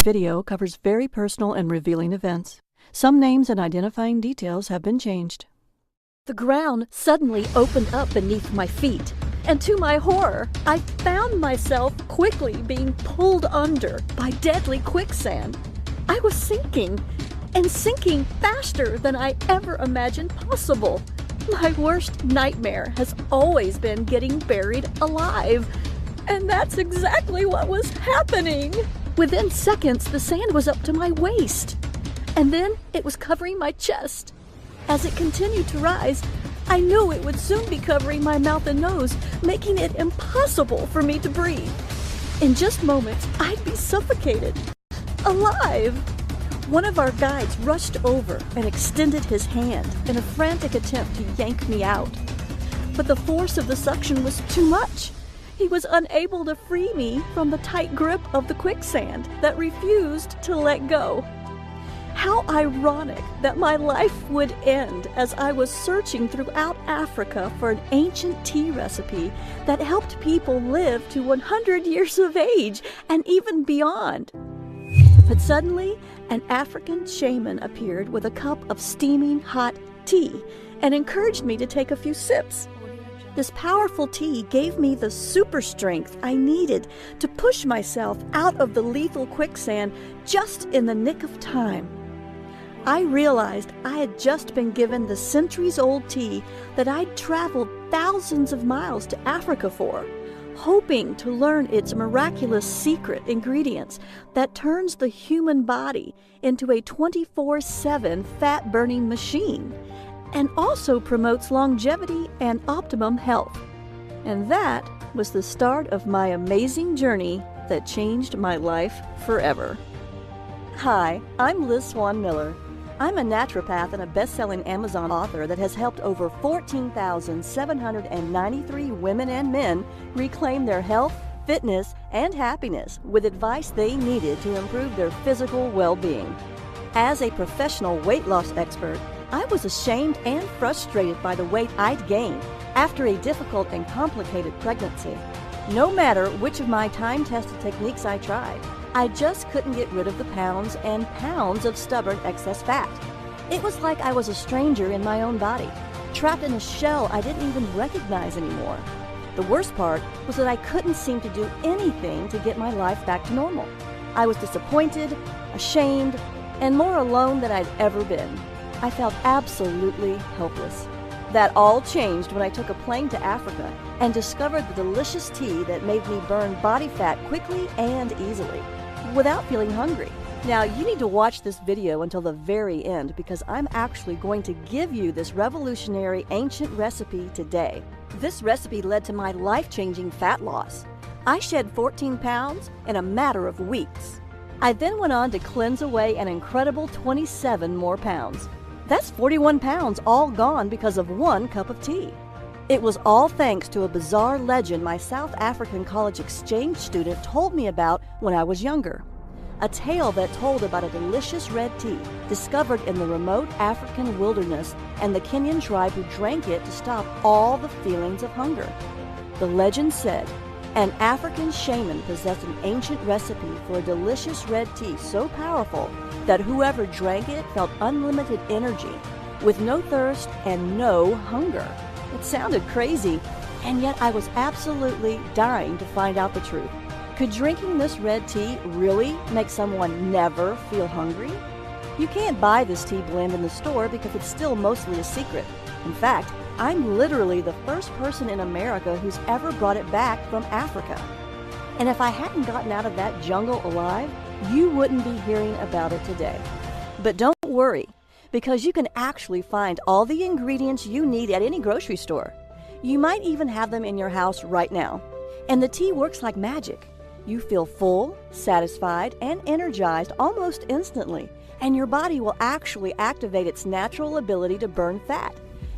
video covers very personal and revealing events. Some names and identifying details have been changed. The ground suddenly opened up beneath my feet, and to my horror, I found myself quickly being pulled under by deadly quicksand. I was sinking, and sinking faster than I ever imagined possible. My worst nightmare has always been getting buried alive, and that's exactly what was happening. Within seconds, the sand was up to my waist, and then it was covering my chest. As it continued to rise, I knew it would soon be covering my mouth and nose, making it impossible for me to breathe. In just moments, I'd be suffocated. Alive! One of our guides rushed over and extended his hand in a frantic attempt to yank me out. But the force of the suction was too much. He was unable to free me from the tight grip of the quicksand that refused to let go. How ironic that my life would end as I was searching throughout Africa for an ancient tea recipe that helped people live to 100 years of age and even beyond. But suddenly, an African shaman appeared with a cup of steaming hot tea and encouraged me to take a few sips. This powerful tea gave me the super strength I needed to push myself out of the lethal quicksand just in the nick of time. I realized I had just been given the centuries-old tea that I'd traveled thousands of miles to Africa for, hoping to learn its miraculous secret ingredients that turns the human body into a 24/7 fat-burning machine, and also promotes longevity and optimum health. And that was the start of my amazing journey that changed my life forever. Hi, I'm Liz Swan Miller. I'm a naturopath and a best-selling Amazon author that has helped over 14,793 women and men reclaim their health, fitness, and happiness with advice they needed to improve their physical well-being. As a professional weight loss expert, I was ashamed and frustrated by the weight I'd gained after a difficult and complicated pregnancy. No matter which of my time-tested techniques I tried, I just couldn't get rid of the pounds and pounds of stubborn excess fat. It was like I was a stranger in my own body, trapped in a shell I didn't even recognize anymore. The worst part was that I couldn't seem to do anything to get my life back to normal. I was disappointed, ashamed, and more alone than I'd ever been. I felt absolutely helpless. That all changed when I took a plane to Africa and discovered the delicious tea that made me burn body fat quickly and easily, without feeling hungry. Now, you need to watch this video until the very end because I'm actually going to give you this revolutionary ancient recipe today. This recipe led to my life-changing fat loss. I shed 14 pounds in a matter of weeks. I then went on to cleanse away an incredible 27 more pounds. That's 41 pounds all gone because of one cup of tea. It was all thanks to a bizarre legend my South African college exchange student told me about when I was younger. A tale that told about a delicious red tea discovered in the remote African wilderness and the Kenyan tribe who drank it to stop all the feelings of hunger. The legend said, an African shaman possessed an ancient recipe for a delicious red tea so powerful that whoever drank it felt unlimited energy, with no thirst and no hunger. It sounded crazy, and yet I was absolutely dying to find out the truth. Could drinking this red tea really make someone never feel hungry? You can't buy this tea blend in the store because it's still mostly a secret. In fact, I'm literally the first person in America who's ever brought it back from Africa. And if I hadn't gotten out of that jungle alive, you wouldn't be hearing about it today. But don't worry, because you can actually find all the ingredients you need at any grocery store. You might even have them in your house right now. And the tea works like magic. You feel full, satisfied, and energized almost instantly, and your body will actually activate its natural ability to burn fat,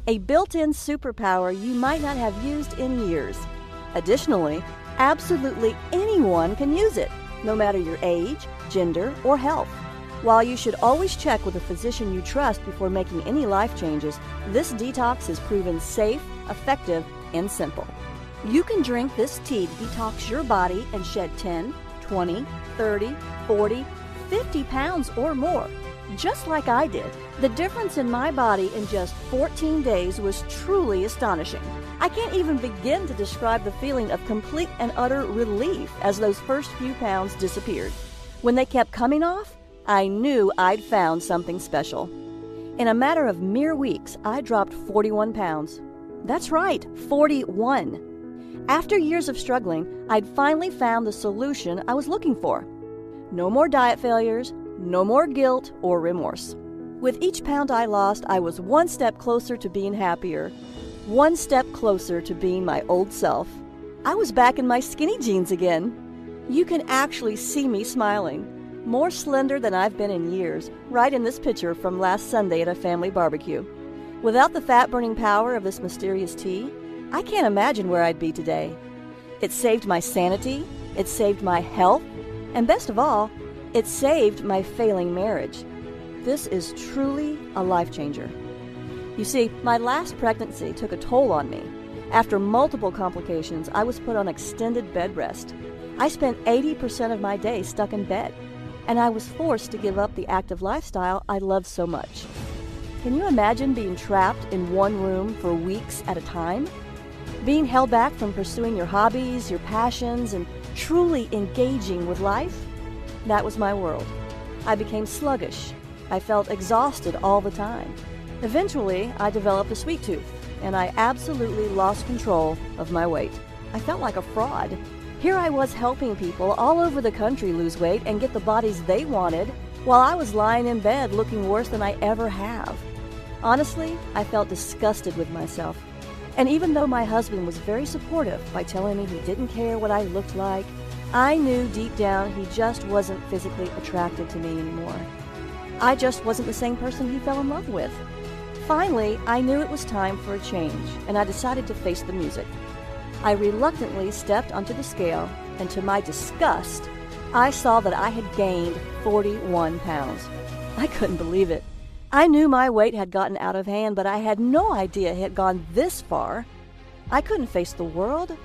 a built-in superpower you might not have used in years. Additionally, absolutely anyone can use it, no matter your age, gender, or health. While you should always check with a physician you trust before making any life changes, this detox is proven safe, effective, and simple. You can drink this tea to detox your body and shed 10, 20, 30, 40, 50 pounds or more, just like I did. The difference in my body in just 14 days was truly astonishing. I can't even begin to describe the feeling of complete and utter relief as those first few pounds disappeared. When they kept coming off, I knew I'd found something special. In a matter of mere weeks, I dropped 41 pounds. That's right, 41. After years of struggling, I'd finally found the solution I was looking for. No more diet failures, no more guilt or remorse. With each pound I lost, I was one step closer to being happier, one step closer to being my old self. I was back in my skinny jeans again. You can actually see me smiling, more slender than I've been in years, right in this picture from last Sunday at a family barbecue. Without the fat-burning power of this mysterious tea, I can't imagine where I'd be today. It saved my sanity, it saved my health, and best of all, it saved my failing marriage. This is truly a life changer. You see, my last pregnancy took a toll on me. After multiple complications, I was put on extended bed rest. I spent 80% of my day stuck in bed, and I was forced to give up the active lifestyle I loved so much. Can you imagine being trapped in one room for weeks at a time? Being held back from pursuing your hobbies, your passions, and truly engaging with life? That was my world. I became sluggish. I felt exhausted all the time. Eventually, I developed a sweet tooth, and I absolutely lost control of my weight. I felt like a fraud. Here I was helping people all over the country lose weight and get the bodies they wanted, while I was lying in bed looking worse than I ever have. Honestly, I felt disgusted with myself. And even though my husband was very supportive by telling me he didn't care what I looked like, I knew deep down he just wasn't physically attracted to me anymore. I just wasn't the same person he fell in love with. Finally, I knew it was time for a change, and I decided to face the music. I reluctantly stepped onto the scale, and to my disgust, I saw that I had gained 41 pounds. I couldn't believe it. I knew my weight had gotten out of hand, but I had no idea it had gone this far. I couldn't face the world.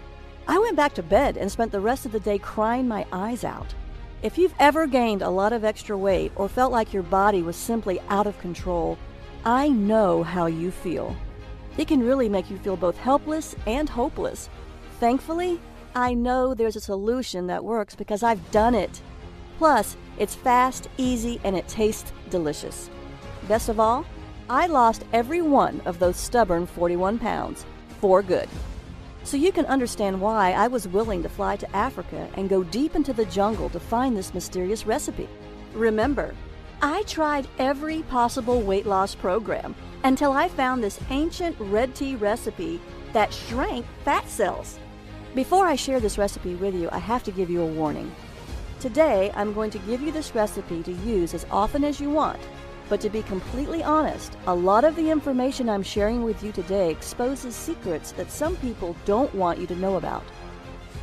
I went back to bed and spent the rest of the day crying my eyes out. If you've ever gained a lot of extra weight or felt like your body was simply out of control, I know how you feel. It can really make you feel both helpless and hopeless. Thankfully, I know there's a solution that works because I've done it. Plus, it's fast, easy, and it tastes delicious. Best of all, I lost every one of those stubborn 41 pounds for good. So you can understand why I was willing to fly to Africa and go deep into the jungle to find this mysterious recipe. Remember, I tried every possible weight loss program until I found this ancient red tea recipe that shrank fat cells. Before I share this recipe with you, I have to give you a warning. Today, I'm going to give you this recipe to use as often as you want. But to be completely honest, a lot of the information I'm sharing with you today exposes secrets that some people don't want you to know about.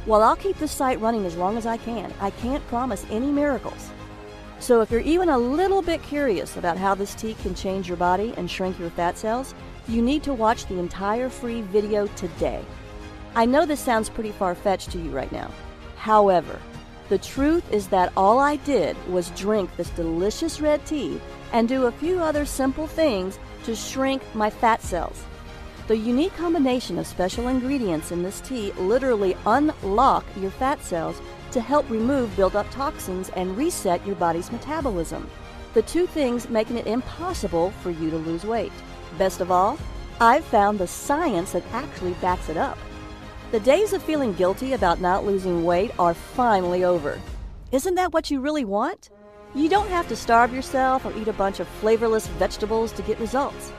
While I'll keep this site running as long as I can't promise any miracles. So if you're even a little bit curious about how this tea can change your body and shrink your fat cells, you need to watch the entire free video today. I know this sounds pretty far-fetched to you right now. However, the truth is that all I did was drink this delicious red tea and do a few other simple things to shrink my fat cells. The unique combination of special ingredients in this tea literally unlock your fat cells to help remove built-up toxins and reset your body's metabolism. The two things making it impossible for you to lose weight. Best of all, I've found the science that actually backs it up. The days of feeling guilty about not losing weight are finally over. Isn't that what you really want? You don't have to starve yourself or eat a bunch of flavorless vegetables to get results.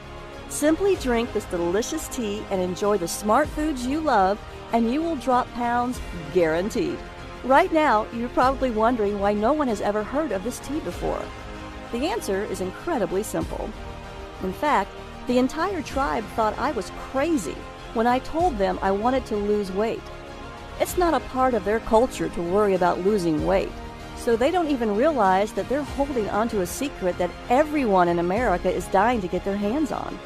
Simply drink this delicious tea and enjoy the smart foods you love, and you will drop pounds guaranteed. Right now, you're probably wondering why no one has ever heard of this tea before. The answer is incredibly simple. In fact, the entire tribe thought I was crazy when I told them I wanted to lose weight. It's not a part of their culture to worry about losing weight, so they don't even realize that they're holding onto a secret that everyone in America is dying to get their hands on.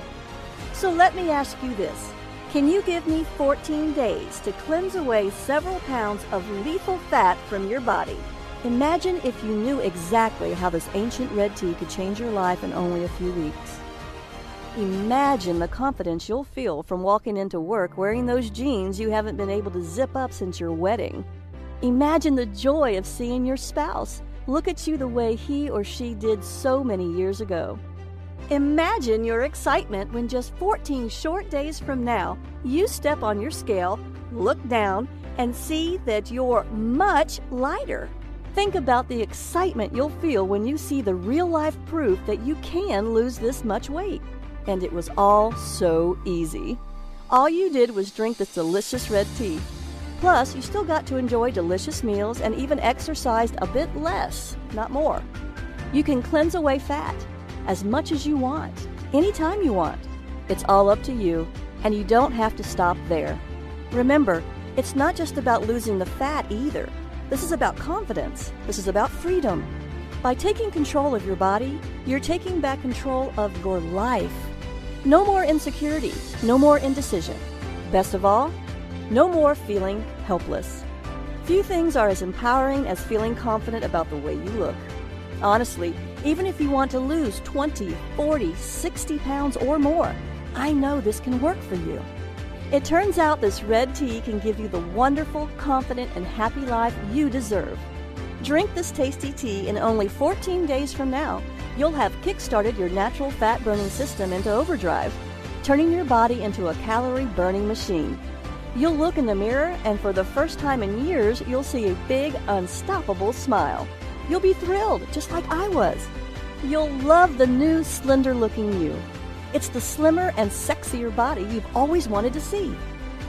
So let me ask you this. Can you give me 14 days to cleanse away several pounds of lethal fat from your body? Imagine if you knew exactly how this ancient red tea could change your life in only a few weeks. Imagine the confidence you'll feel from walking into work wearing those jeans you haven't been able to zip up since your wedding. Imagine the joy of seeing your spouse look at you the way he or she did so many years ago. Imagine your excitement when just 14 short days from now, you step on your scale, look down, and see that you're much lighter. Think about the excitement you'll feel when you see the real-life proof that you can lose this much weight. And it was all so easy. All you did was drink this delicious red tea. Plus, you still got to enjoy delicious meals and even exercised a bit less, not more. You can cleanse away fat as much as you want, anytime you want. It's all up to you, and you don't have to stop there. Remember, it's not just about losing the fat either. This is about confidence. This is about freedom. By taking control of your body, you're taking back control of your life. No more insecurity, no more indecision. Best of all, no more feeling helpless. Few things are as empowering as feeling confident about the way you look. Honestly, even if you want to lose 20, 40, 60 pounds or more, I know this can work for you. It turns out this red tea can give you the wonderful, confident, and happy life you deserve. Drink this tasty tea and only 14 days from now, you'll have kick-started your natural fat-burning system into overdrive, turning your body into a calorie-burning machine. You'll look in the mirror, and for the first time in years, you'll see a big, unstoppable smile. You'll be thrilled, just like I was. You'll love the new, slender-looking you. It's the slimmer and sexier body you've always wanted to see.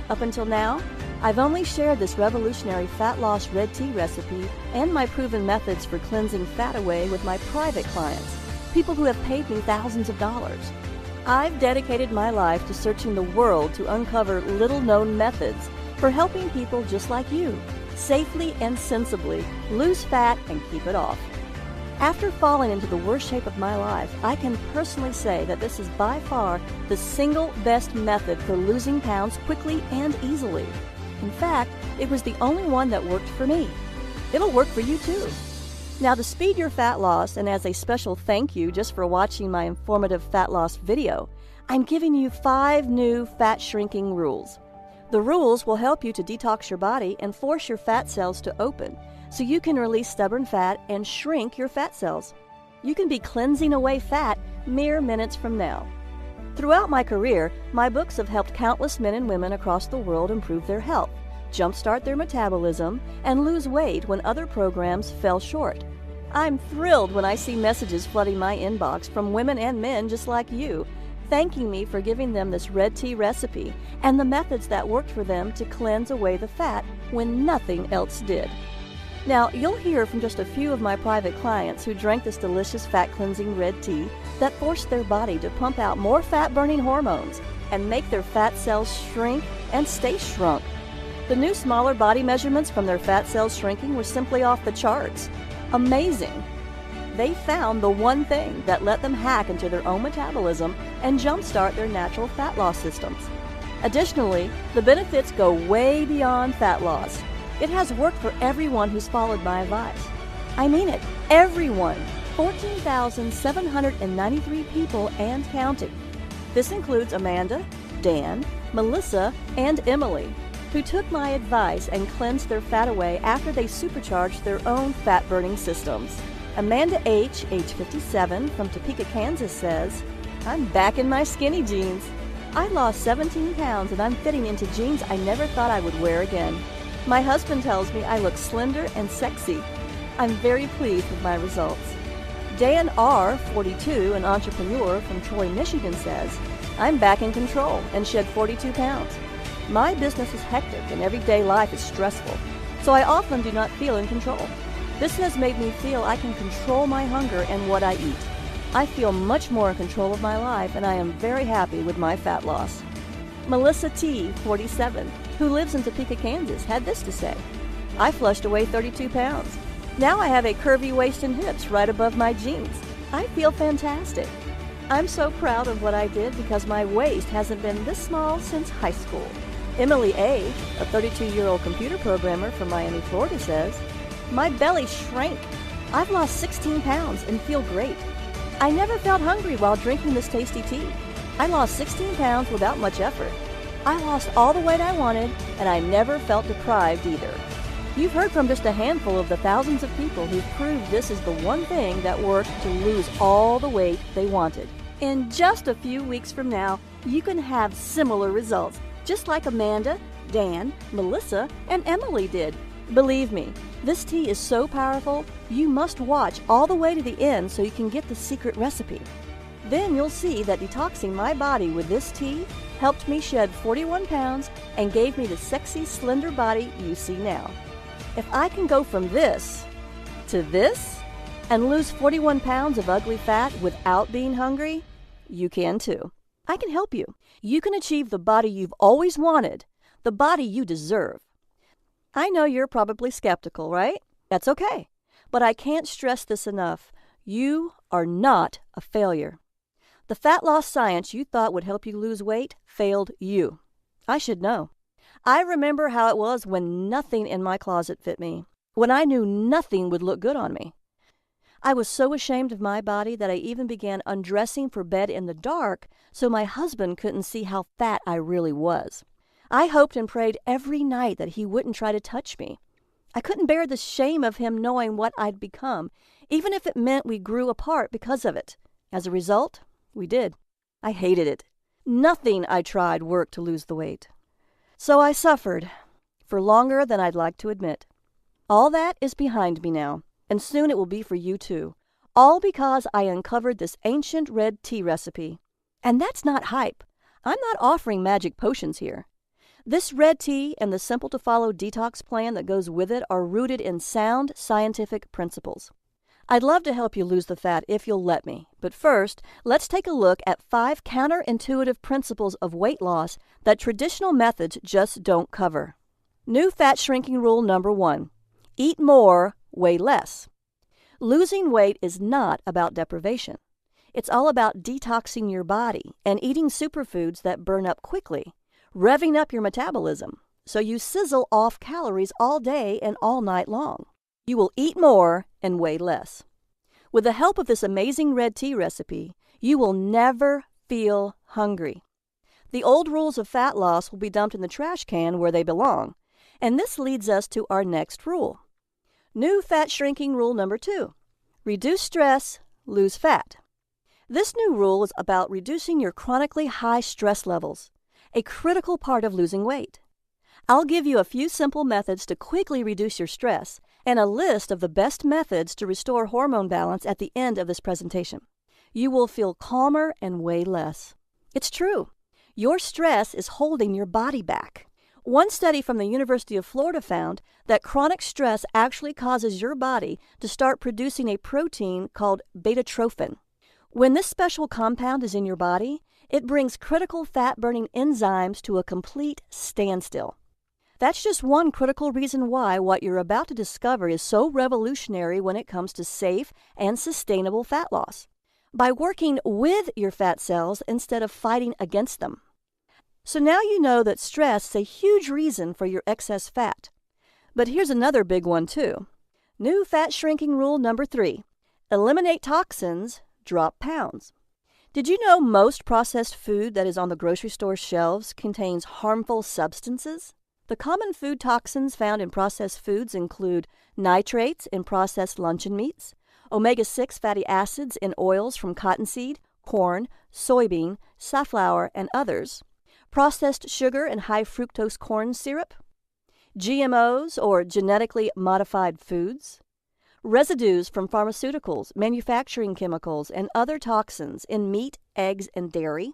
Up until now, I've only shared this revolutionary fat loss red tea recipe and my proven methods for cleansing fat away with my private clients, people who have paid me thousands of dollars. I've dedicated my life to searching the world to uncover little-known methods for helping people just like you safely and sensibly lose fat and keep it off. After falling into the worst shape of my life, I can personally say that this is by far the single best method for losing pounds quickly and easily. In fact, it was the only one that worked for me. It'll work for you too. Now, to speed your fat loss, and as a special thank you just for watching my informative fat loss video, I'm giving you 5 new fat shrinking rules. The rules will help you to detox your body and force your fat cells to open, so you can release stubborn fat and shrink your fat cells. You can be cleansing away fat mere minutes from now. Throughout my career, my books have helped countless men and women across the world improve their health, jumpstart their metabolism, and lose weight when other programs fell short. I'm thrilled when I see messages flooding my inbox from women and men just like you, thanking me for giving them this red tea recipe and the methods that worked for them to cleanse away the fat when nothing else did. Now, you'll hear from just a few of my private clients who drank this delicious fat-cleansing red tea that forced their body to pump out more fat-burning hormones and make their fat cells shrink and stay shrunk. The new smaller body measurements from their fat cells shrinking were simply off the charts. Amazing! They found the one thing that let them hack into their own metabolism and jumpstart their natural fat loss systems. Additionally, the benefits go way beyond fat loss. It has worked for everyone who's followed my advice. I mean it, everyone. 14,793 people and counting. This includes Amanda, Dan, Melissa, and Emily, who took my advice and cleansed their fat away after they supercharged their own fat-burning systems. Amanda H., age 57, from Topeka, Kansas, says, "I'm back in my skinny jeans. I lost 17 pounds and I'm fitting into jeans I never thought I would wear again. My husband tells me I look slender and sexy. I'm very pleased with my results." Dan R., 42, an entrepreneur from Troy, Michigan, says, "I'm back in control and shed 42 pounds. My business is hectic and everyday life is stressful, so I often do not feel in control. This has made me feel I can control my hunger and what I eat. I feel much more in control of my life and I am very happy with my fat loss." Melissa T., 47, who lives in Topeka, Kansas, had this to say, "I flushed away 32 pounds. Now I have a curvy waist and hips right above my jeans. I feel fantastic. I'm so proud of what I did because my waist hasn't been this small since high school." Emily A., a 32-year-old computer programmer from Miami, Florida, says, My belly shrank. I've lost 16 pounds and feel great. I never felt hungry while drinking this tasty tea. I lost 16 pounds without much effort. I lost all the weight I wanted, and I never felt deprived either. You've heard from just a handful of the thousands of people who've proved this is the one thing that worked to lose all the weight they wanted. In just a few weeks from now, you can have similar results, just like Amanda, Dan, Melissa, and Emily did. Believe me, this tea is so powerful, you must watch all the way to the end so you can get the secret recipe. Then you'll see that detoxing my body with this tea helped me shed 41 pounds and gave me the sexy, slender body you see now. If I can go from this to this and lose 41 pounds of ugly fat without being hungry, you can too. I can help you. You can achieve the body you've always wanted, the body you deserve. I know you're probably skeptical, right? That's okay. But I can't stress this enough. You are not a failure. The fat loss science you thought would help you lose weight failed you. I should know. I remember how it was when nothing in my closet fit me, when I knew nothing would look good on me. I was so ashamed of my body that I even began undressing for bed in the dark so my husband couldn't see how fat I really was. I hoped and prayed every night that he wouldn't try to touch me. I couldn't bear the shame of him knowing what I'd become, even if it meant we grew apart because of it. As a result, we did. I hated it. Nothing I tried worked to lose the weight. So I suffered for longer than I'd like to admit. All that is behind me now, and soon it will be for you too. All because I uncovered this ancient red tea recipe. And that's not hype. I'm not offering magic potions here. This red tea and the simple-to-follow detox plan that goes with it are rooted in sound scientific principles. I'd love to help you lose the fat if you'll let me. But first, let's take a look at 5 counterintuitive principles of weight loss that traditional methods just don't cover. New fat shrinking rule number 1. Eat more, weigh less. Losing weight is not about deprivation. It's all about detoxing your body and eating superfoods that burn up quickly, revving up your metabolism so you sizzle off calories all day and all night long. You will eat more and weigh less. With the help of this amazing red tea recipe, you will never feel hungry. The old rules of fat loss will be dumped in the trash can where they belong. And this leads us to our next rule. New fat shrinking rule number 2. Reduce stress, lose fat. This new rule is about reducing your chronically high stress levels, a critical part of losing weight. I'll give you a few simple methods to quickly reduce your stress and a list of the best methods to restore hormone balance at the end of this presentation. You will feel calmer and weigh less. It's true. Your stress is holding your body back. One study from the University of Florida found that chronic stress actually causes your body to start producing a protein called beta-trophin. When this special compound is in your body, it brings critical fat-burning enzymes to a complete standstill. That's just one critical reason why what you're about to discover is so revolutionary when it comes to safe and sustainable fat loss. By working with your fat cells instead of fighting against them. So now you know that stress is a huge reason for your excess fat. But here's another big one too. New fat shrinking rule number 3. Eliminate toxins, drop pounds. Did you know most processed food that is on the grocery store shelves contains harmful substances? The common food toxins found in processed foods include nitrates in processed luncheon meats, omega-6 fatty acids in oils from cottonseed, corn, soybean, safflower, and others, processed sugar and high fructose corn syrup, GMOs or genetically modified foods, residues from pharmaceuticals, manufacturing chemicals, and other toxins in meat, eggs, and dairy,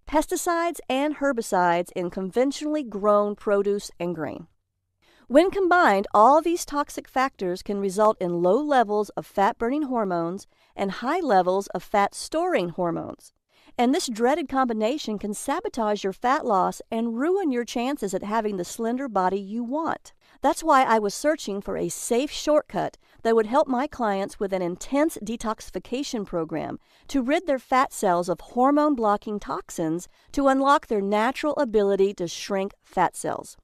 pesticides and herbicides in conventionally grown produce and grain. When combined, all these toxic factors can result in low levels of fat-burning hormones and high levels of fat-storing hormones. And this dreaded combination can sabotage your fat loss and ruin your chances at having the slender body you want. That's why I was searching for a safe shortcut that would help my clients with an intense detoxification program to rid their fat cells of hormone-blocking toxins to unlock their natural ability to shrink fat cells.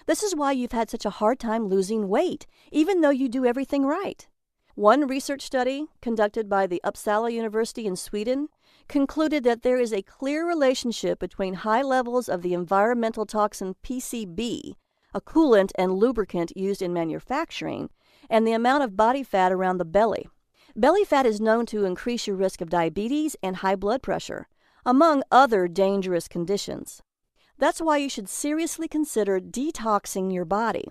This is why you've had such a hard time losing weight, even though you do everything right. One research study conducted by the Uppsala University in Sweden concluded that there is a clear relationship between high levels of the environmental toxin PCB, a coolant and lubricant used in manufacturing, and the amount of body fat around the belly. Belly fat is known to increase your risk of diabetes and high blood pressure, among other dangerous conditions. That's why you should seriously consider detoxing your body.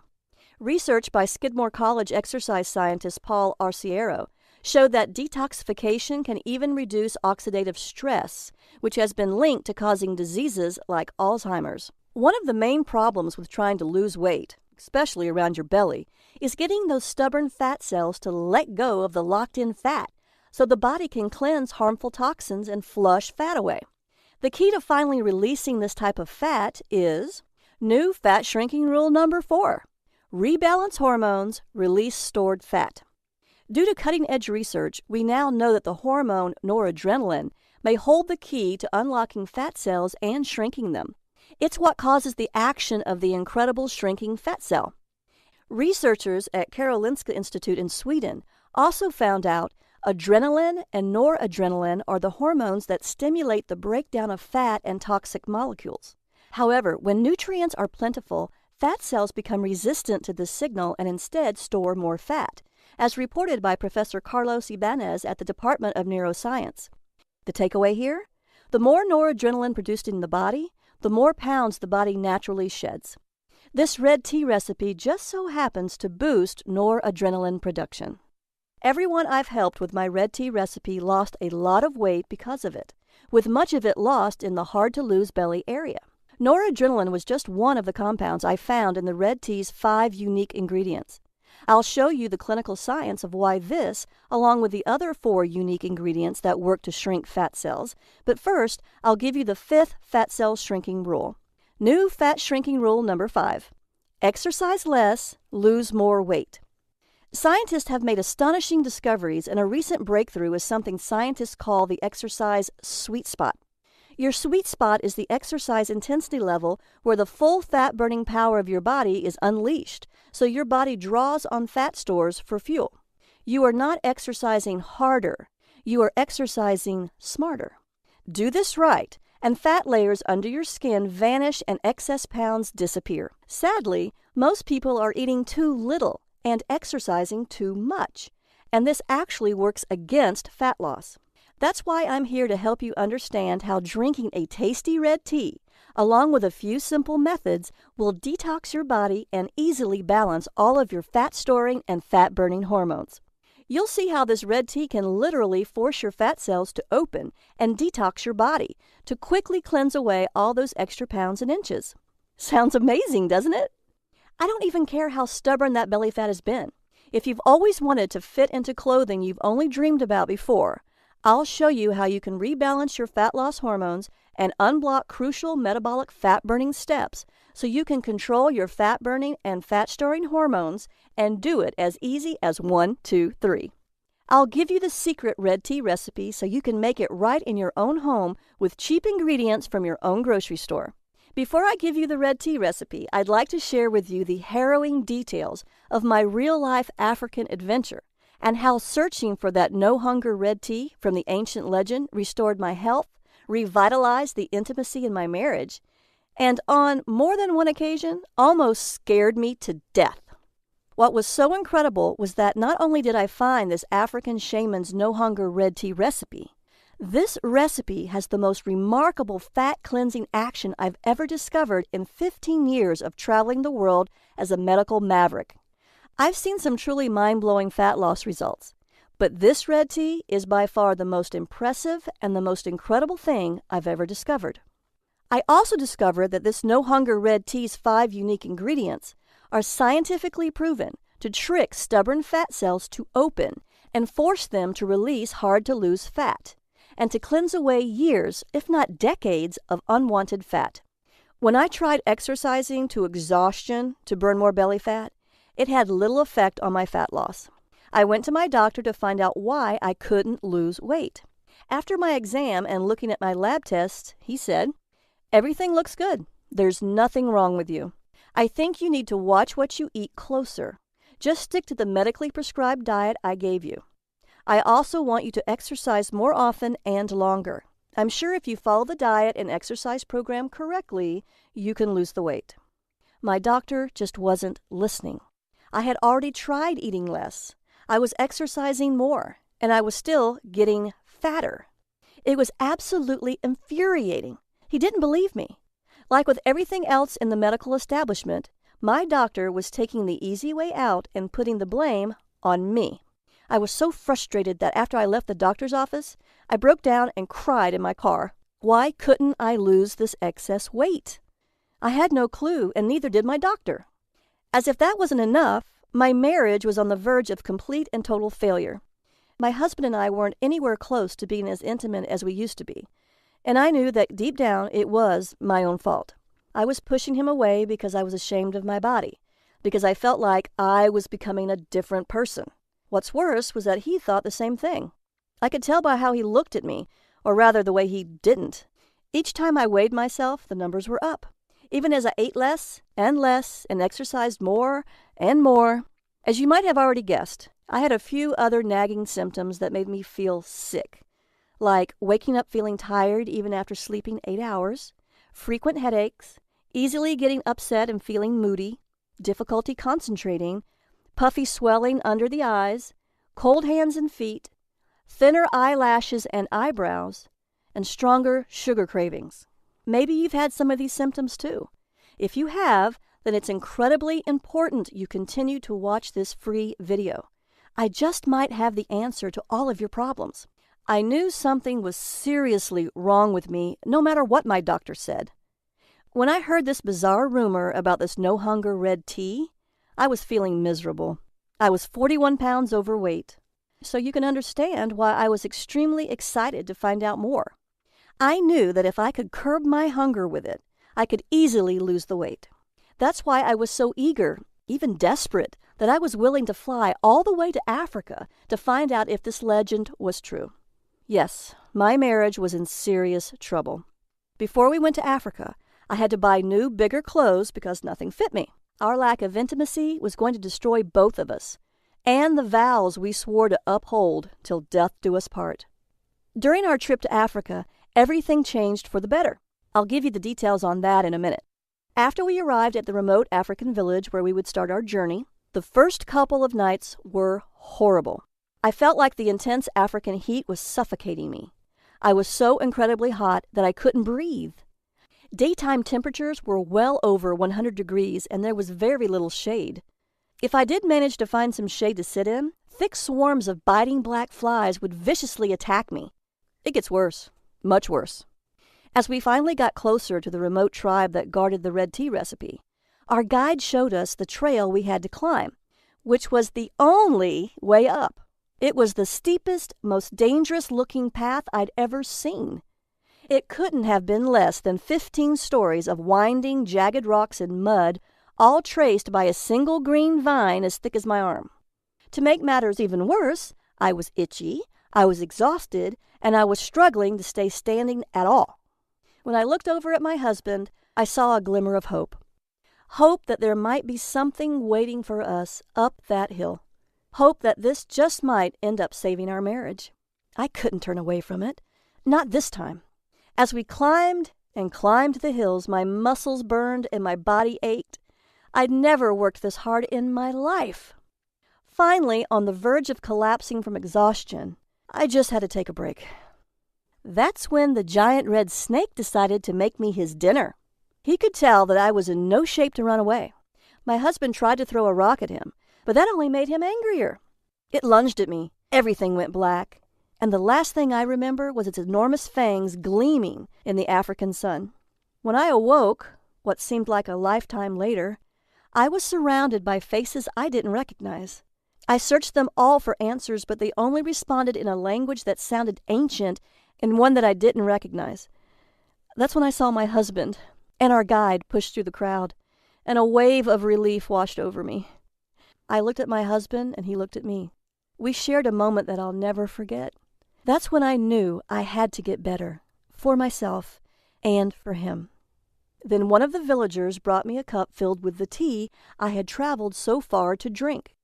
Research by Skidmore College exercise scientist Paul Arciero showed that detoxification can even reduce oxidative stress, which has been linked to causing diseases like Alzheimer's. One of the main problems with trying to lose weight, especially around your belly, is getting those stubborn fat cells to let go of the locked-in fat so the body can cleanse harmful toxins and flush fat away. The key to finally releasing this type of fat is new fat shrinking rule number 4. Rebalance hormones, release stored fat. Due to cutting-edge research, we now know that the hormone noradrenaline may hold the key to unlocking fat cells and shrinking them. It's what causes the action of the incredible shrinking fat cell. Researchers at Karolinska Institute in Sweden also found out adrenaline and noradrenaline are the hormones that stimulate the breakdown of fat and toxic molecules. However, when nutrients are plentiful, fat cells become resistant to this signal and instead store more fat, as reported by Professor Carlos Ibanez at the Department of Neuroscience. The takeaway here? The more noradrenaline produced in the body, the more pounds the body naturally sheds. This red tea recipe just so happens to boost noradrenaline production. Everyone I've helped with my red tea recipe lost a lot of weight because of it, with much of it lost in the hard-to-lose belly area. Noradrenaline was just one of the compounds I found in the red tea's 5 unique ingredients. I'll show you the clinical science of why this, along with the other 4 unique ingredients that work to shrink fat cells, but first, I'll give you the 5th fat cell shrinking rule. New fat shrinking rule number 5. Exercise less, lose more weight. Scientists have made astonishing discoveries, and a recent breakthrough is something scientists call the exercise sweet spot. Your sweet spot is the exercise intensity level where the full fat-burning power of your body is unleashed, so your body draws on fat stores for fuel. You are not exercising harder. You are exercising smarter. Do this right, and fat layers under your skin vanish and excess pounds disappear. Sadly, most people are eating too little and exercising too much, and this actually works against fat loss. That's why I'm here to help you understand how drinking a tasty red tea, along with a few simple methods, will detox your body and easily balance all of your fat-storing and fat-burning hormones. You'll see how this red tea can literally force your fat cells to open and detox your body to quickly cleanse away all those extra pounds and inches. Sounds amazing, doesn't it? I don't even care how stubborn that belly fat has been. If you've always wanted to fit into clothing you've only dreamed about before, I'll show you how you can rebalance your fat loss hormones and unblock crucial metabolic fat-burning steps so you can control your fat-burning and fat-storing hormones and do it as easy as 1, 2, 3. I'll give you the secret red tea recipe so you can make it right in your own home with cheap ingredients from your own grocery store. Before I give you the red tea recipe, I'd like to share with you the harrowing details of my real-life African adventure and how searching for that no-hunger red tea from the ancient legend restored my health, revitalized the intimacy in my marriage, and on more than one occasion, almost scared me to death. What was so incredible was that not only did I find this African shaman's no-hunger red tea recipe, this recipe has the most remarkable fat-cleansing action I've ever discovered in 15 years of traveling the world as a medical maverick. I've seen some truly mind-blowing fat loss results, but this red tea is by far the most impressive and the most incredible thing I've ever discovered. I also discovered that this no-hunger red tea's 5 unique ingredients are scientifically proven to trick stubborn fat cells to open and force them to release hard-to-lose fat, and to cleanse away years, if not decades, of unwanted fat. When I tried exercising to exhaustion to burn more belly fat, it had little effect on my fat loss. I went to my doctor to find out why I couldn't lose weight. After my exam and looking at my lab tests, he said, "Everything looks good. There's nothing wrong with you." I think you need to watch what you eat closer. Just stick to the medically prescribed diet I gave you. I also want you to exercise more often and longer. I'm sure if you follow the diet and exercise program correctly, you can lose the weight. My doctor just wasn't listening. I had already tried eating less. I was exercising more, and I was still getting fatter. It was absolutely infuriating. He didn't believe me. Like with everything else in the medical establishment, my doctor was taking the easy way out and putting the blame on me. I was so frustrated that after I left the doctor's office, I broke down and cried in my car. Why couldn't I lose this excess weight? I had no clue, and neither did my doctor. As if that wasn't enough, my marriage was on the verge of complete and total failure. My husband and I weren't anywhere close to being as intimate as we used to be, and I knew that deep down it was my own fault. I was pushing him away because I was ashamed of my body, because I felt like I was becoming a different person. What's worse was that he thought the same thing. I could tell by how he looked at me, or rather the way he didn't. Each time I weighed myself, the numbers were up. Even as I ate less and exercised more and more. As you might have already guessed, I had a few other nagging symptoms that made me feel sick, like waking up feeling tired even after sleeping 8 hours, frequent headaches, easily getting upset and feeling moody, difficulty concentrating, puffy swelling under the eyes, cold hands and feet, thinner eyelashes and eyebrows, and stronger sugar cravings. Maybe you've had some of these symptoms too. If you have, then it's incredibly important you continue to watch this free video. I just might have the answer to all of your problems. I knew something was seriously wrong with me, no matter what my doctor said. When I heard this bizarre rumor about this no-hunger red tea, I was feeling miserable. I was 41 pounds overweight, so you can understand why I was extremely excited to find out more. I knew that if I could curb my hunger with it, I could easily lose the weight. That's why I was so eager, even desperate, that I was willing to fly all the way to Africa to find out if this legend was true. Yes, my marriage was in serious trouble. Before we went to Africa, I had to buy new, bigger clothes because nothing fit me. Our lack of intimacy was going to destroy both of us, and the vows we swore to uphold till death do us part. During our trip to Africa, everything changed for the better. I'll give you the details on that in a minute. After we arrived at the remote African village where we would start our journey, the first couple of nights were horrible. I felt like the intense African heat was suffocating me. I was so incredibly hot that I couldn't breathe. Daytime temperatures were well over 100 degrees and there was very little shade. If I did manage to find some shade to sit in, thick swarms of biting black flies would viciously attack me. It gets worse. Much worse. As we finally got closer to the remote tribe that guarded the red tea recipe, our guide showed us the trail we had to climb, which was the only way up. It was the steepest, most dangerous-looking path I'd ever seen. It couldn't have been less than 15 stories of winding, jagged rocks and mud, all traced by a single green vine as thick as my arm. To make matters even worse, I was itchy, I was exhausted, and I was struggling to stay standing at all. When I looked over at my husband, I saw a glimmer of hope. Hope that there might be something waiting for us up that hill. Hope that this just might end up saving our marriage. I couldn't turn away from it. Not this time. As we climbed and climbed the hills, my muscles burned and my body ached. I'd never worked this hard in my life. Finally, on the verge of collapsing from exhaustion, I just had to take a break. That's when the giant red snake decided to make me his dinner. He could tell that I was in no shape to run away. My husband tried to throw a rock at him, but that only made him angrier. It lunged at me. Everything went black. And the last thing I remember was its enormous fangs gleaming in the African sun. When I awoke, what seemed like a lifetime later, I was surrounded by faces I didn't recognize. I searched them all for answers, but they only responded in a language that sounded ancient and one that I didn't recognize. That's when I saw my husband and our guide push through the crowd, and a wave of relief washed over me. I looked at my husband, and he looked at me. We shared a moment that I'll never forget. That's when I knew I had to get better, for myself and for him. Then one of the villagers brought me a cup filled with the tea I had traveled so far to drink.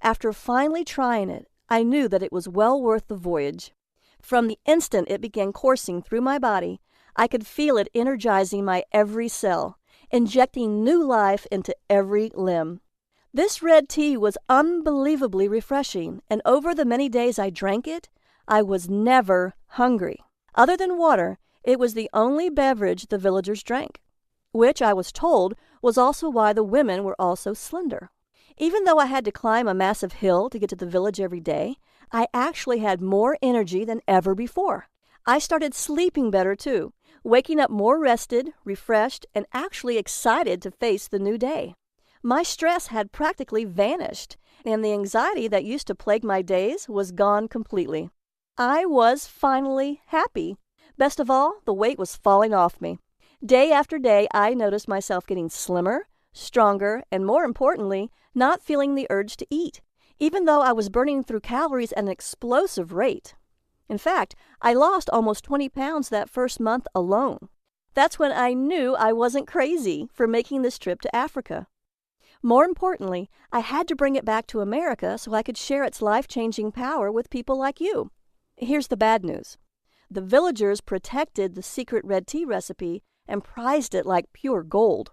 After finally trying it, I knew that it was well worth the voyage. From the instant it began coursing through my body, I could feel it energizing my every cell, injecting new life into every limb. This red tea was unbelievably refreshing, and over the many days I drank it, I was never hungry. Other than water, it was the only beverage the villagers drank, which I was told was also why the women were all so slender. Even though I had to climb a massive hill to get to the village every day, I actually had more energy than ever before. I started sleeping better too, waking up more rested, refreshed, and actually excited to face the new day. My stress had practically vanished, and the anxiety that used to plague my days was gone completely. I was finally happy. Best of all, the weight was falling off me. Day after day, I noticed myself getting slimmer, stronger, and more importantly, not feeling the urge to eat, even though I was burning through calories at an explosive rate. In fact, I lost almost 20 pounds that first month alone. That's when I knew I wasn't crazy for making this trip to Africa. More importantly, I had to bring it back to America so I could share its life-changing power with people like you. Here's the bad news. The villagers protected the secret red tea recipe and prized it like pure gold.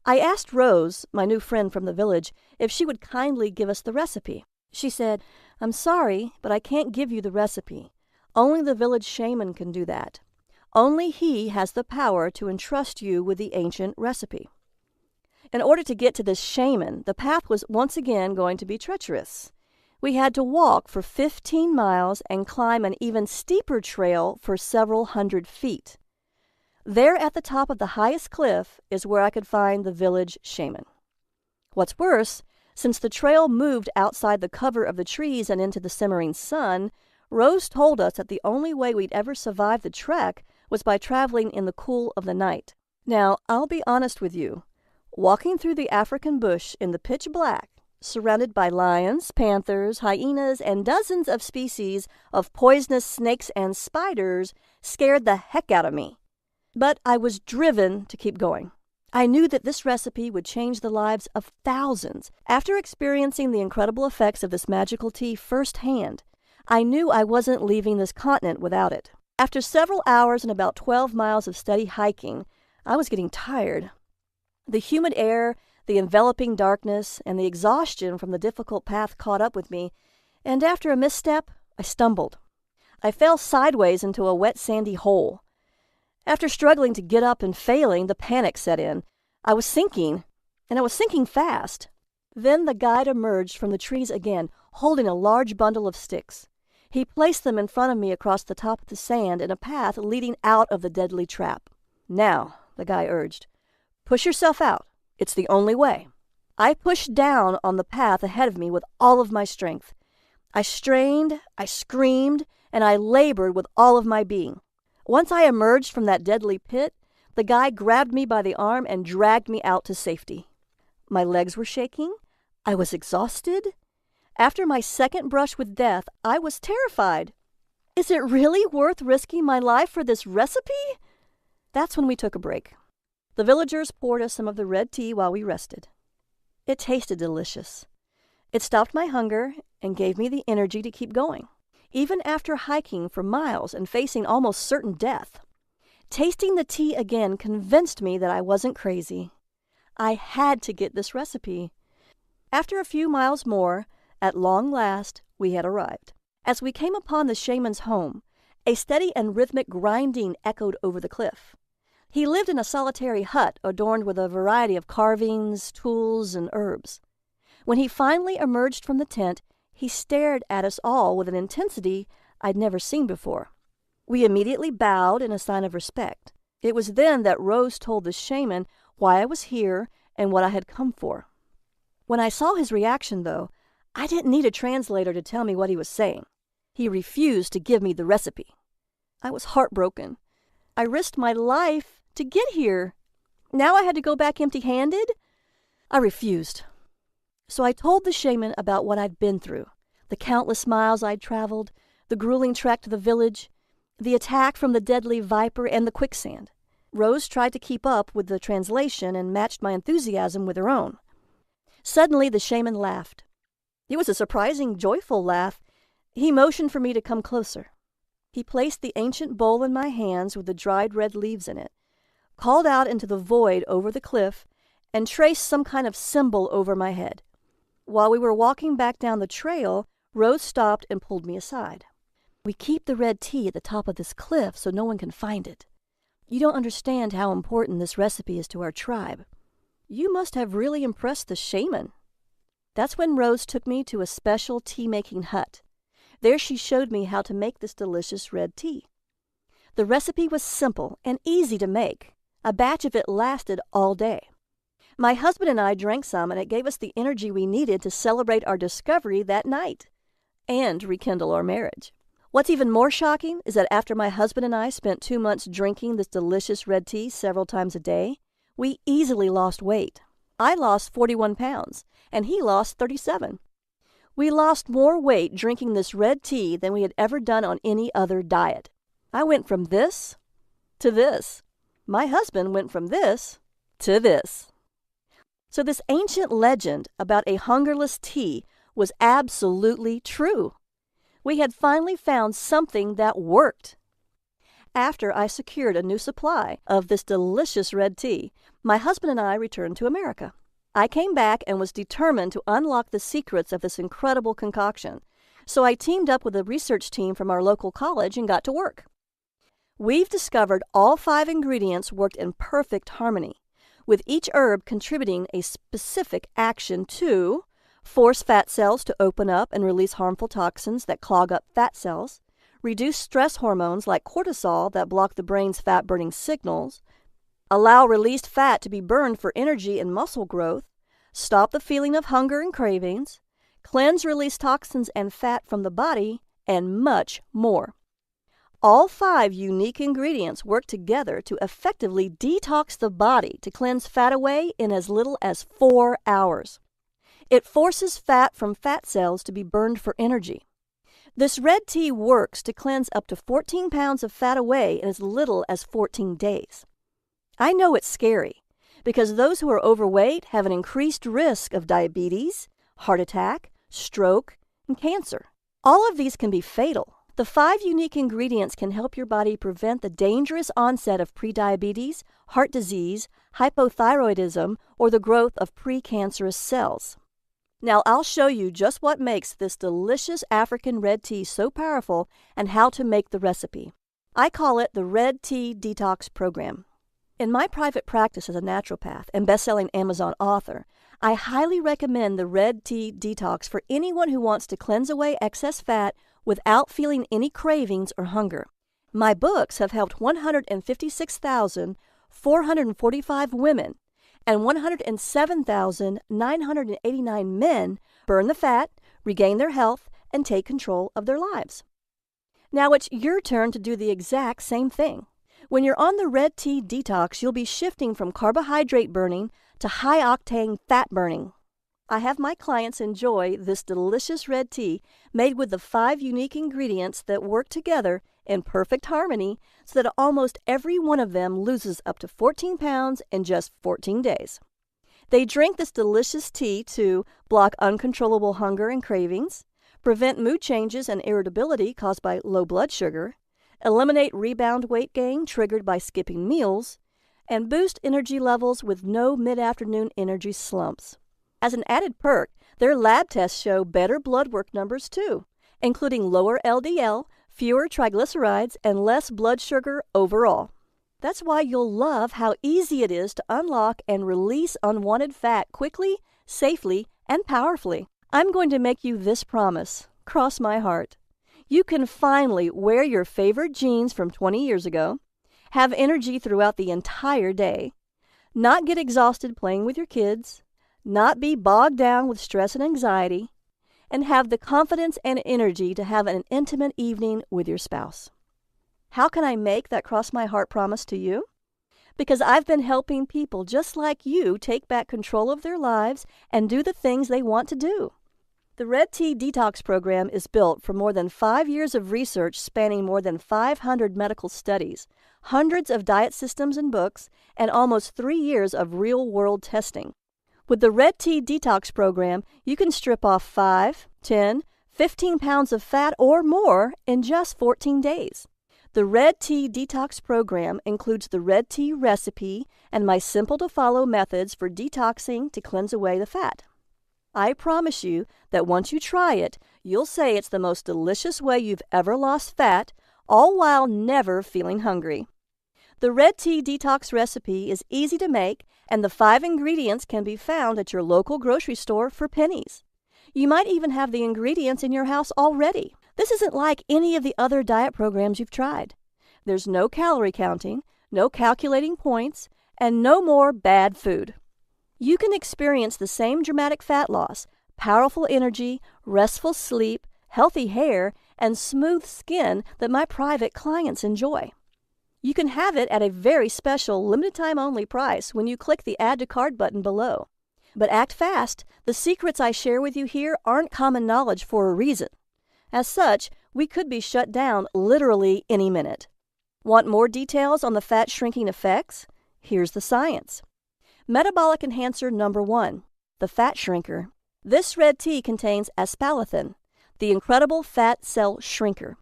I asked Rose, my new friend from the village, if she would kindly give us the recipe. She said, "I'm sorry, but I can't give you the recipe. Only the village shaman can do that. Only he has the power to entrust you with the ancient recipe." In order to get to this shaman, the path was once again going to be treacherous. We had to walk for 15 miles and climb an even steeper trail for several hundred feet. There at the top of the highest cliff is where I could find the village shaman. What's worse, since the trail moved outside the cover of the trees and into the simmering sun, Rose told us that the only way we'd ever survive the trek was by traveling in the cool of the night. Now, I'll be honest with you. Walking through the African bush in the pitch black, surrounded by lions, panthers, hyenas, and dozens of species of poisonous snakes and spiders, scared the heck out of me. But I was driven to keep going. I knew that this recipe would change the lives of thousands. After experiencing the incredible effects of this magical tea firsthand, I knew I wasn't leaving this continent without it. After several hours and about 12 miles of steady hiking, I was getting tired. The humid air, the enveloping darkness, and the exhaustion from the difficult path caught up with me, and after a misstep, I stumbled. I fell sideways into a wet sandy hole. After struggling to get up and failing, the panic set in. I was sinking, and I was sinking fast. Then the guide emerged from the trees again, holding a large bundle of sticks. He placed them in front of me across the top of the sand in a path leading out of the deadly trap. "Now," the guy urged, "push yourself out. It's the only way." I pushed down on the path ahead of me with all of my strength. I strained, I screamed, and I labored with all of my being. Once I emerged from that deadly pit, the guy grabbed me by the arm and dragged me out to safety. My legs were shaking. I was exhausted. After my second brush with death, I was terrified. Is it really worth risking my life for this recipe? That's when we took a break. The villagers poured us some of the red tea while we rested. It tasted delicious. It stopped my hunger and gave me the energy to keep going, even after hiking for miles and facing almost certain death. Tasting the tea again convinced me that I wasn't crazy. I had to get this recipe. After a few miles more, at long last, we had arrived. As we came upon the shaman's home, a steady and rhythmic grinding echoed over the cliff. He lived in a solitary hut adorned with a variety of carvings, tools, and herbs. When he finally emerged from the tent, he stared at us all with an intensity I'd never seen before. We immediately bowed in a sign of respect. It was then that Rose told the shaman why I was here and what I had come for. When I saw his reaction, though, I didn't need a translator to tell me what he was saying. He refused to give me the recipe. I was heartbroken. I risked my life to get here. Now I had to go back empty-handed? I refused. So I told the shaman about what I'd been through, the countless miles I'd traveled, the grueling trek to the village, the attack from the deadly viper, and the quicksand. Rose tried to keep up with the translation and matched my enthusiasm with her own. Suddenly, the shaman laughed. It was a surprising, joyful laugh. He motioned for me to come closer. He placed the ancient bowl in my hands with the dried red leaves in it, called out into the void over the cliff, and traced some kind of symbol over my head. While we were walking back down the trail, Rose stopped and pulled me aside. "We keep the red tea at the top of this cliff so no one can find it. You don't understand how important this recipe is to our tribe. You must have really impressed the shaman." That's when Rose took me to a special tea-making hut. There she showed me how to make this delicious red tea. The recipe was simple and easy to make. A batch of it lasted all day. My husband and I drank some, and it gave us the energy we needed to celebrate our discovery that night and rekindle our marriage. What's even more shocking is that after my husband and I spent 2 months drinking this delicious red tea several times a day, we easily lost weight. I lost 41 pounds, and he lost 37. We lost more weight drinking this red tea than we had ever done on any other diet. I went from this to this. My husband went from this to this. So this ancient legend about a hungerless tea was absolutely true. We had finally found something that worked. After I secured a new supply of this delicious red tea, my husband and I returned to America. I came back and was determined to unlock the secrets of this incredible concoction, so I teamed up with a research team from our local college and got to work. We've discovered all 5 ingredients worked in perfect harmony, with each herb contributing a specific action to force fat cells to open up and release harmful toxins that clog up fat cells, reduce stress hormones like cortisol that block the brain's fat-burning signals, allow released fat to be burned for energy and muscle growth, stop the feeling of hunger and cravings, cleanse released toxins and fat from the body, and much more. All 5 unique ingredients work together to effectively detox the body to cleanse fat away in as little as 4 hours. It forces fat from fat cells to be burned for energy. This red tea works to cleanse up to 14 pounds of fat away in as little as 14 days. I know it's scary, because those who are overweight have an increased risk of diabetes, heart attack, stroke, and cancer. All of these can be fatal. The 5 unique ingredients can help your body prevent the dangerous onset of prediabetes, heart disease, hypothyroidism, or the growth of precancerous cells. Now I'll show you just what makes this delicious African red tea so powerful and how to make the recipe. I call it the Red Tea Detox Program. In my private practice as a naturopath and best-selling Amazon author, I highly recommend the Red Tea Detox for anyone who wants to cleanse away excess fat without feeling any cravings or hunger. My books have helped 156,445 women and 107,989 men burn the fat, regain their health, and take control of their lives. Now it's your turn to do the exact same thing. When you're on the Red Tea Detox, you'll be shifting from carbohydrate burning to high-octane fat burning. I have my clients enjoy this delicious red tea made with the 5 unique ingredients that work together in perfect harmony so that almost every one of them loses up to 14 pounds in just 14 days. They drink this delicious tea to block uncontrollable hunger and cravings, prevent mood changes and irritability caused by low blood sugar, eliminate rebound weight gain triggered by skipping meals, and boost energy levels with no mid-afternoon energy slumps. As an added perk, their lab tests show better blood work numbers too, including lower LDL, fewer triglycerides, and less blood sugar overall. That's why you'll love how easy it is to unlock and release unwanted fat quickly, safely, and powerfully. I'm going to make you this promise. Cross my heart. You can finally wear your favorite jeans from 20 years ago, have energy throughout the entire day, not get exhausted playing with your kids, not be bogged down with stress and anxiety, and have the confidence and energy to have an intimate evening with your spouse. How can I make that cross my heart promise to you? Because I've been helping people just like you take back control of their lives and do the things they want to do. The Red Tea Detox Program is built from more than 5 years of research spanning more than 500 medical studies, hundreds of diet systems and books, and almost 3 years of real-world testing. With the Red Tea Detox Program, you can strip off 5, 10, 15 pounds of fat or more in just 14 days. The Red Tea Detox Program includes the red tea recipe and my simple-to-follow methods for detoxing to cleanse away the fat. I promise you that once you try it, you'll say it's the most delicious way you've ever lost fat, all while never feeling hungry. The Red Tea Detox recipe is easy to make, and the 5 ingredients can be found at your local grocery store for pennies. You might even have the ingredients in your house already. This isn't like any of the other diet programs you've tried. There's no calorie counting, no calculating points, and no more bad food. You can experience the same dramatic fat loss, powerful energy, restful sleep, healthy hair, and smooth skin that my private clients enjoy. You can have it at a very special, limited-time-only price when you click the Add to Cart button below. But act fast. The secrets I share with you here aren't common knowledge for a reason. As such, we could be shut down literally any minute. Want more details on the fat-shrinking effects? Here's the science. Metabolic enhancer number 1, the fat shrinker. This red tea contains aspalathin, the incredible fat cell shrinker.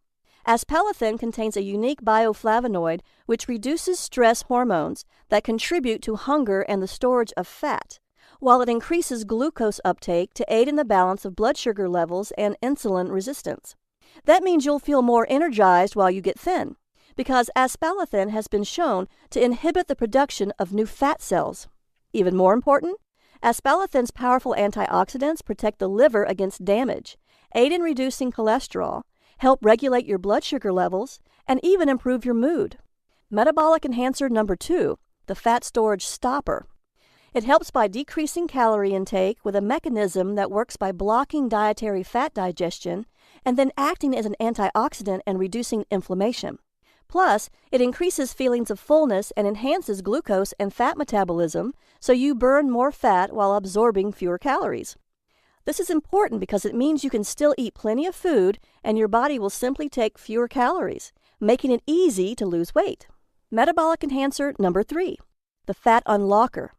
Aspalathin contains a unique bioflavonoid which reduces stress hormones that contribute to hunger and the storage of fat, while it increases glucose uptake to aid in the balance of blood sugar levels and insulin resistance. That means you'll feel more energized while you get thin, because aspalathin has been shown to inhibit the production of new fat cells. Even more important, aspalathin's powerful antioxidants protect the liver against damage, aid in reducing cholesterol, help regulate your blood sugar levels, and even improve your mood. Metabolic enhancer number 2, the fat storage stopper. It helps by decreasing calorie intake with a mechanism that works by blocking dietary fat digestion and then acting as an antioxidant and reducing inflammation. Plus, it increases feelings of fullness and enhances glucose and fat metabolism, so you burn more fat while absorbing fewer calories. This is important because it means you can still eat plenty of food and your body will simply take fewer calories, making it easy to lose weight. Metabolic enhancer number 3, the fat unlocker.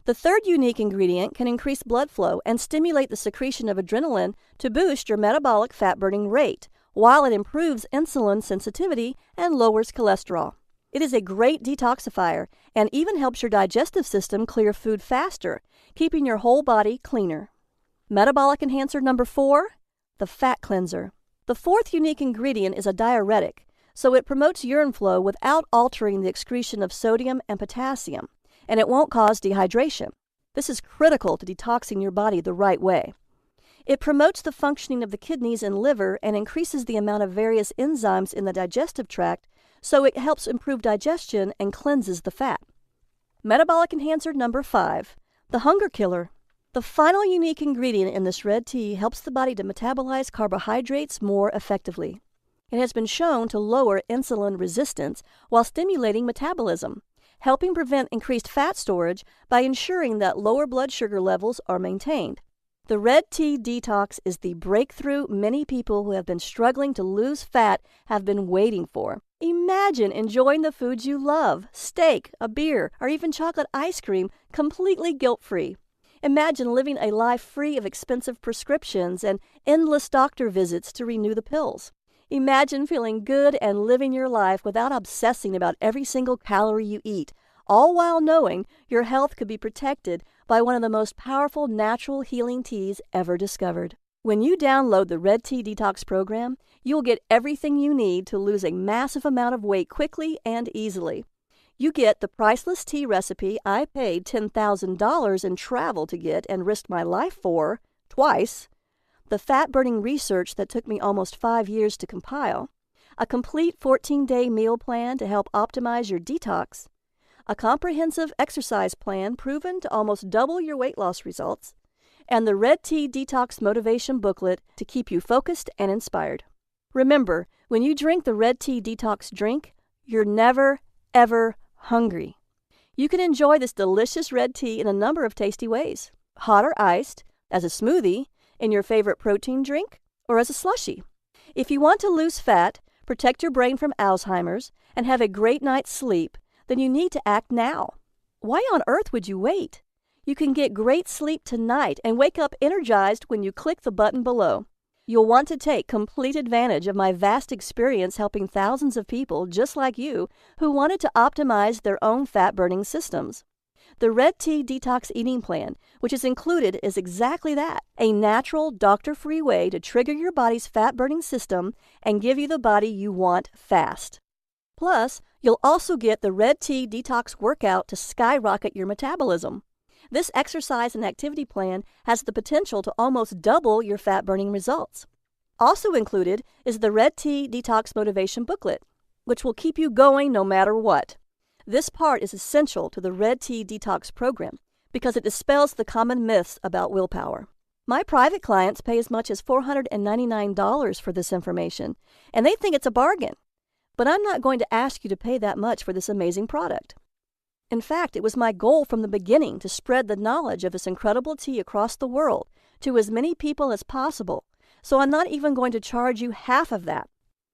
The third unique ingredient can increase blood flow and stimulate the secretion of adrenaline to boost your metabolic fat-burning rate, while it improves insulin sensitivity and lowers cholesterol. It is a great detoxifier and even helps your digestive system clear food faster, keeping your whole body cleaner. Metabolic enhancer number 4, the fat cleanser. The fourth unique ingredient is a diuretic, so it promotes urine flow without altering the excretion of sodium and potassium, and it won't cause dehydration. This is critical to detoxing your body the right way. It promotes the functioning of the kidneys and liver and increases the amount of various enzymes in the digestive tract, so it helps improve digestion and cleanses the fat. Metabolic enhancer number 5, the hunger killer. The final unique ingredient in this red tea helps the body to metabolize carbohydrates more effectively. It has been shown to lower insulin resistance while stimulating metabolism, helping prevent increased fat storage by ensuring that lower blood sugar levels are maintained. The Red Tea Detox is the breakthrough many people who have been struggling to lose fat have been waiting for. Imagine enjoying the foods you love, steak, a beer, or even chocolate ice cream, completely guilt-free. Imagine living a life free of expensive prescriptions and endless doctor visits to renew the pills. Imagine feeling good and living your life without obsessing about every single calorie you eat, all while knowing your health could be protected by one of the most powerful natural healing teas ever discovered. When you download the Red Tea Detox Program, you'll get everything you need to lose a massive amount of weight quickly and easily. You get the priceless tea recipe I paid $10,000 in travel to get and risked my life for, twice, the fat-burning research that took me almost 5 years to compile, a complete 14-day meal plan to help optimize your detox, a comprehensive exercise plan proven to almost double your weight loss results, and the Red Tea Detox Motivation Booklet to keep you focused and inspired. Remember, when you drink the Red Tea Detox drink, you're never, ever hungry. You can enjoy this delicious red tea in a number of tasty ways: hot or iced, as a smoothie, in your favorite protein drink, or as a slushie. If you want to lose fat, protect your brain from Alzheimer's, and have a great night's sleep, then you need to act now. Why on earth would you wait? You can get great sleep tonight and wake up energized when you click the button below. You'll want to take complete advantage of my vast experience helping thousands of people just like you who wanted to optimize their own fat-burning systems. The Red Tea Detox Eating Plan, which is included, is exactly that, a natural, doctor-free way to trigger your body's fat-burning system and give you the body you want fast. Plus, you'll also get the Red Tea Detox Workout to skyrocket your metabolism. This exercise and activity plan has the potential to almost double your fat-burning results. Also included is the Red Tea Detox Motivation Booklet, which will keep you going no matter what. This part is essential to the Red Tea Detox Program because it dispels the common myths about willpower. My private clients pay as much as $499 for this information, and they think it's a bargain. But I'm not going to ask you to pay that much for this amazing product. In fact, it was my goal from the beginning to spread the knowledge of this incredible tea across the world to as many people as possible, so I'm not even going to charge you half of that.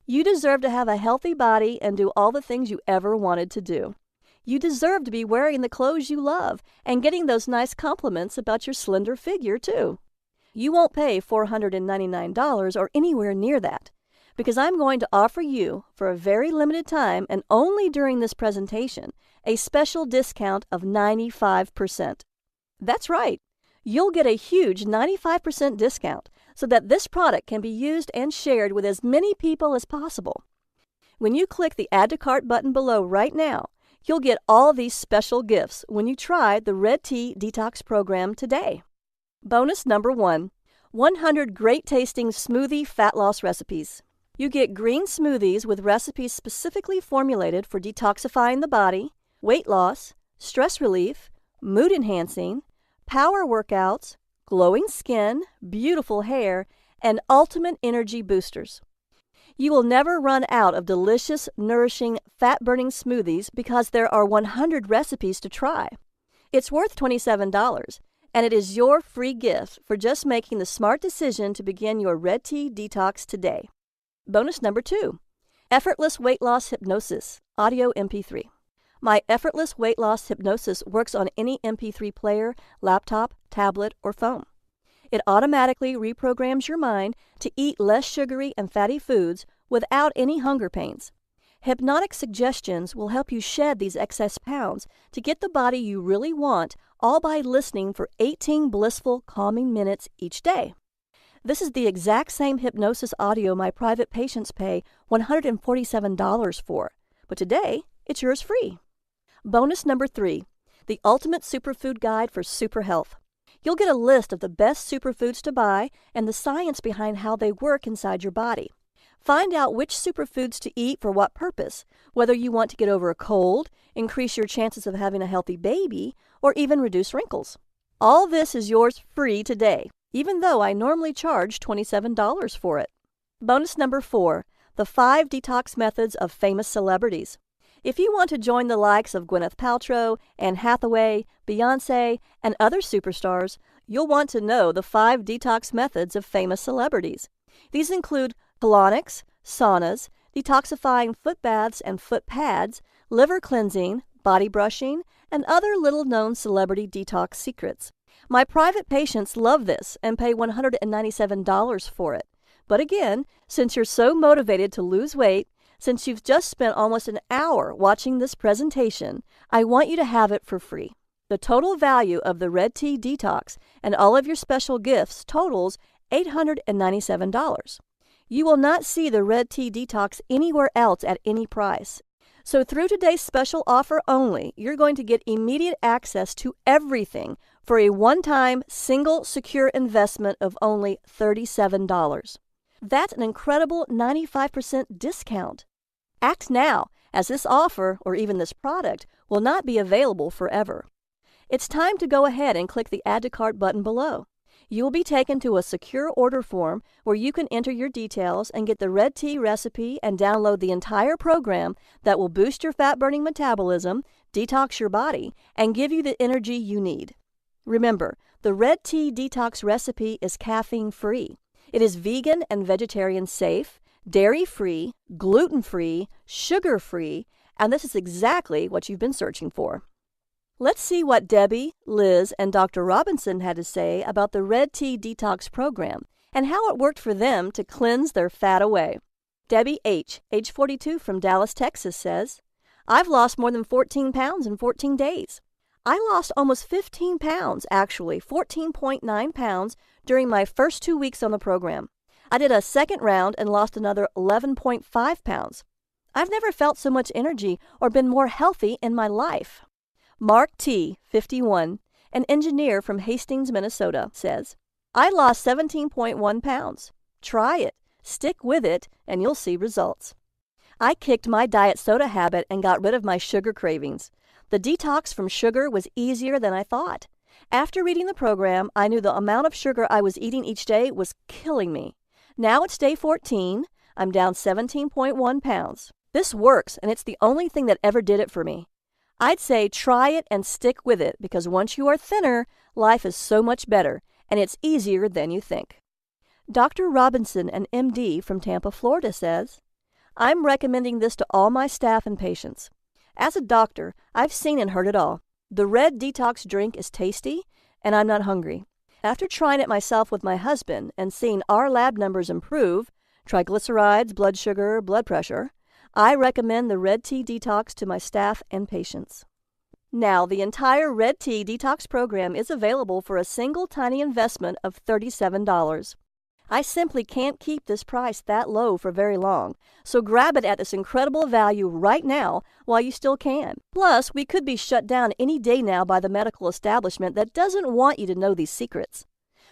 You deserve to have a healthy body and do all the things you ever wanted to do. You deserve to be wearing the clothes you love and getting those nice compliments about your slender figure, too. You won't pay $499 or anywhere near that, because I'm going to offer you, for a very limited time and only during this presentation, a special discount of 95%. That's right. You'll get a huge 95% discount so that this product can be used and shared with as many people as possible. When you click the Add to Cart button below right now, you'll get all these special gifts when you try the Red Tea Detox Program today. Bonus number 1, 100 great-tasting smoothie fat loss recipes. You get green smoothies with recipes specifically formulated for detoxifying the body, weight loss, stress relief, mood enhancing, power workouts, glowing skin, beautiful hair, and ultimate energy boosters. You will never run out of delicious, nourishing, fat-burning smoothies because there are 100 recipes to try. It's worth $27, and it is your free gift for just making the smart decision to begin your Red Tea Detox today. Bonus number 2, Effortless Weight Loss Hypnosis, Audio MP3. My effortless weight loss hypnosis works on any MP3 player, laptop, tablet, or phone. It automatically reprograms your mind to eat less sugary and fatty foods without any hunger pains. Hypnotic suggestions will help you shed these excess pounds to get the body you really want, all by listening for 18 blissful, calming minutes each day. This is the exact same hypnosis audio my private patients pay $147 for, but today it's yours free. Bonus number 3, the Ultimate Superfood Guide for Super Health. You'll get a list of the best superfoods to buy and the science behind how they work inside your body. Find out which superfoods to eat for what purpose, whether you want to get over a cold, increase your chances of having a healthy baby, or even reduce wrinkles. All this is yours free today, even though I normally charge $27 for it. Bonus number 4, the 5 detox methods of famous celebrities. If you want to join the likes of Gwyneth Paltrow, Anne Hathaway, Beyoncé, and other superstars, you'll want to know the 5 detox methods of famous celebrities. These include colonics, saunas, detoxifying foot baths and foot pads, liver cleansing, body brushing, and other little-known celebrity detox secrets. My private patients love this and pay $197 for it. But again, since you're so motivated to lose weight, since you've just spent almost an hour watching this presentation, I want you to have it for free. The total value of the Red Tea Detox and all of your special gifts totals $897. You will not see the Red Tea Detox anywhere else at any price. So through today's special offer only, you're going to get immediate access to everything for a one-time, single, secure investment of only $37. That's an incredible 95% discount. Act now, as this offer, or even this product, will not be available forever. It's time to go ahead and click the Add to Cart button below. You will be taken to a secure order form where you can enter your details and get the red tea recipe and download the entire program that will boost your fat-burning metabolism, detox your body, and give you the energy you need. Remember, the Red Tea Detox recipe is caffeine-free. It is vegan and vegetarian safe, dairy-free, gluten-free, sugar-free, and this is exactly what you've been searching for. Let's see what Debbie, Liz, and Dr. Robinson had to say about the Red Tea Detox Program and how it worked for them to cleanse their fat away. Debbie H., age 42 from Dallas, Texas, says, I've lost more than 14 pounds in 14 days. I lost almost 15 pounds, actually 14.9 pounds, during my first 2 weeks on the program. I did a second round and lost another 11.5 pounds. I've never felt so much energy or been more healthy in my life. Mark T., 51, an engineer from Hastings, Minnesota, says, I lost 17.1 pounds. Try it, stick with it, and you'll see results. I kicked my diet soda habit and got rid of my sugar cravings. The detox from sugar was easier than I thought. After reading the program, I knew the amount of sugar I was eating each day was killing me. Now it's day 14. I'm down 17.1 pounds. This works, and it's the only thing that ever did it for me. I'd say try it and stick with it because once you are thinner, life is so much better, and it's easier than you think. Dr. Robinson, an MD from Tampa, Florida, says, I'm recommending this to all my staff and patients. As a doctor, I've seen and heard it all. The Red Detox drink is tasty, and I'm not hungry. After trying it myself with my husband and seeing our lab numbers improve, triglycerides, blood sugar, blood pressure, I recommend the Red Tea Detox to my staff and patients. Now, the entire Red Tea Detox program is available for a single tiny investment of $37. I simply can't keep this price that low for very long, so grab it at this incredible value right now while you still can. Plus, we could be shut down any day now by the medical establishment that doesn't want you to know these secrets.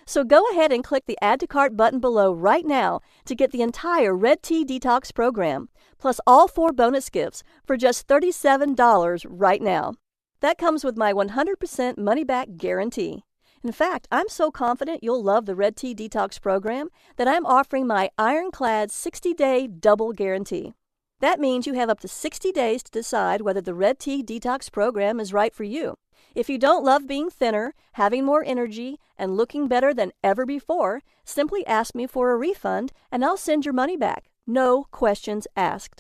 So go ahead and click the Add to Cart button below right now to get the entire Red Tea Detox program, plus all 4 bonus gifts for just $37 right now. That comes with my 100% money-back guarantee. In fact, I'm so confident you'll love the Red Tea Detox program that I'm offering my ironclad 60-day double guarantee. That means you have up to 60 days to decide whether the Red Tea Detox program is right for you. If you don't love being thinner, having more energy, and looking better than ever before, simply ask me for a refund and I'll send your money back. No questions asked.